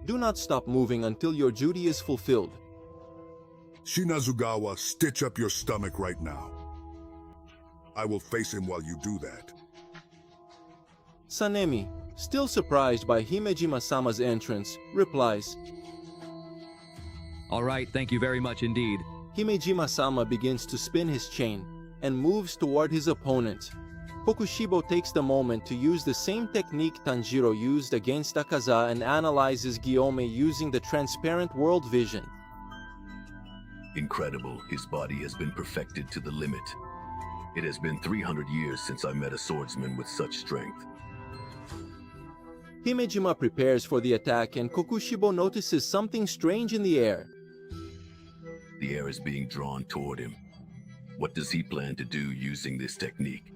Do not stop moving until your duty is fulfilled. Shinazugawa, stitch up your stomach right now. I will face him while you do that. Sanemi, still surprised by Himejima-sama's entrance, replies. All right, thank you very much indeed. Himejima-sama begins to spin his chain and moves toward his opponent. Kokushibo takes the moment to use the same technique Tanjiro used against Akaza and analyzes Gyomei using the transparent world vision. Incredible, his body has been perfected to the limit. It has been 300 years since I met a swordsman with such strength. Himejima prepares for the attack and Kokushibo notices something strange in the air. The air is being drawn toward him. What does he plan to do using this technique?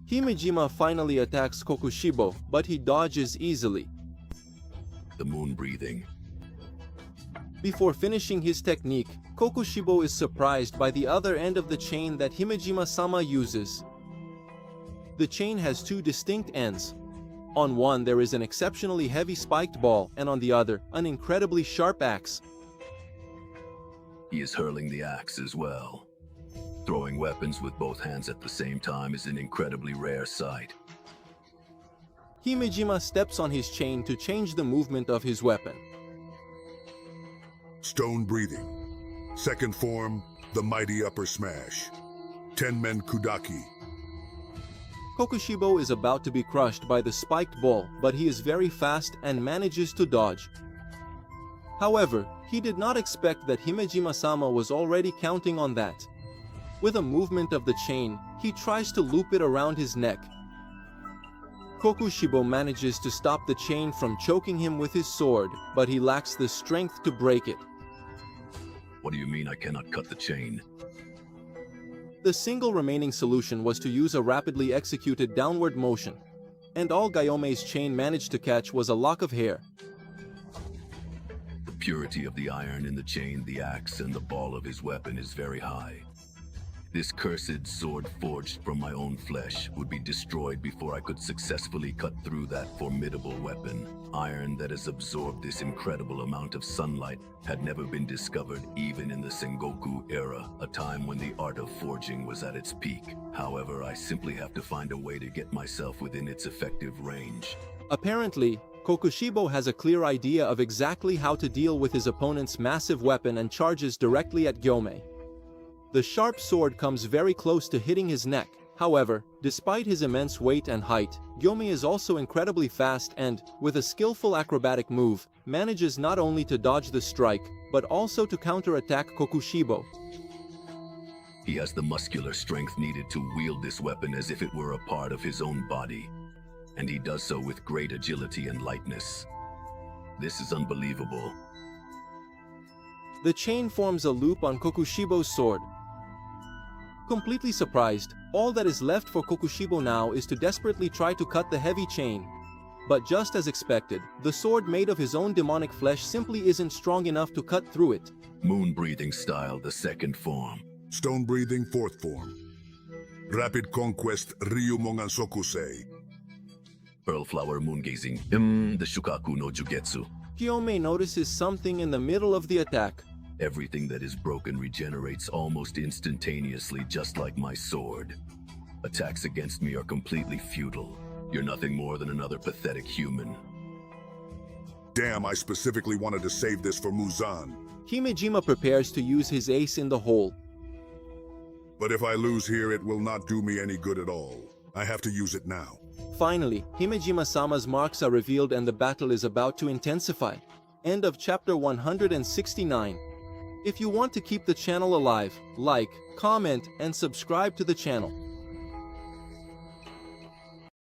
Himejima finally attacks Kokushibo, but he dodges easily. The moon breathing. Before finishing his technique, Kokushibo is surprised by the other end of the chain that Himejima-sama uses. The chain has two distinct ends. On one there is an exceptionally heavy spiked ball, and on the other, an incredibly sharp axe. He is hurling the axe as well. Throwing weapons with both hands at the same time is an incredibly rare sight. Himejima steps on his chain to change the movement of his weapon. Stone breathing. Second form, the mighty upper smash. 10-men kudaki. Kokushibo is about to be crushed by the spiked ball, but he is very fast and manages to dodge. However, he did not expect that Himejima-sama was already counting on that. With a movement of the chain, he tries to loop it around his neck. Kokushibo manages to stop the chain from choking him with his sword, but he lacks the strength to break it. What do you mean I cannot cut the chain? The single remaining solution was to use a rapidly executed downward motion, and all Gyomei's chain managed to catch was a lock of hair. The purity of the iron in the chain, the axe, and the ball of his weapon is very high. This cursed sword forged from my own flesh would be destroyed before I could successfully cut through that formidable weapon. Iron that has absorbed this incredible amount of sunlight had never been discovered even in the Sengoku era, a time when the art of forging was at its peak. However, I simply have to find a way to get myself within its effective range. Apparently, Kokushibo has a clear idea of exactly how to deal with his opponent's massive weapon and charges directly at Gyomei. The sharp sword comes very close to hitting his neck. However, despite his immense weight and height, Gyomei is also incredibly fast and, with a skillful acrobatic move, manages not only to dodge the strike, but also to counterattack Kokushibo. He has the muscular strength needed to wield this weapon as if it were a part of his own body, and he does so with great agility and lightness. This is unbelievable. The chain forms a loop on Kokushibo's sword. Completely surprised, all that is left for Kokushibo now is to desperately try to cut the heavy chain. But just as expected, the sword made of his own demonic flesh simply isn't strong enough to cut through it. Moon breathing style, the second form. Stone breathing, fourth form. Rapid conquest, Ryumongan Sokusei. Pearl flower moon gazing, the Shukaku no Jugetsu. Gyomei notices something in the middle of the attack. Everything that is broken regenerates almost instantaneously, just like my sword. Attacks against me are completely futile. You're nothing more than another pathetic human. Damn, I specifically wanted to save this for Muzan. Himejima prepares to use his ace in the hole. But if I lose here, it will not do me any good at all. I have to use it now. Finally, Himejima-sama's marks are revealed and the battle is about to intensify. End of chapter 169. If you want to keep the channel alive, like, comment, and subscribe to the channel.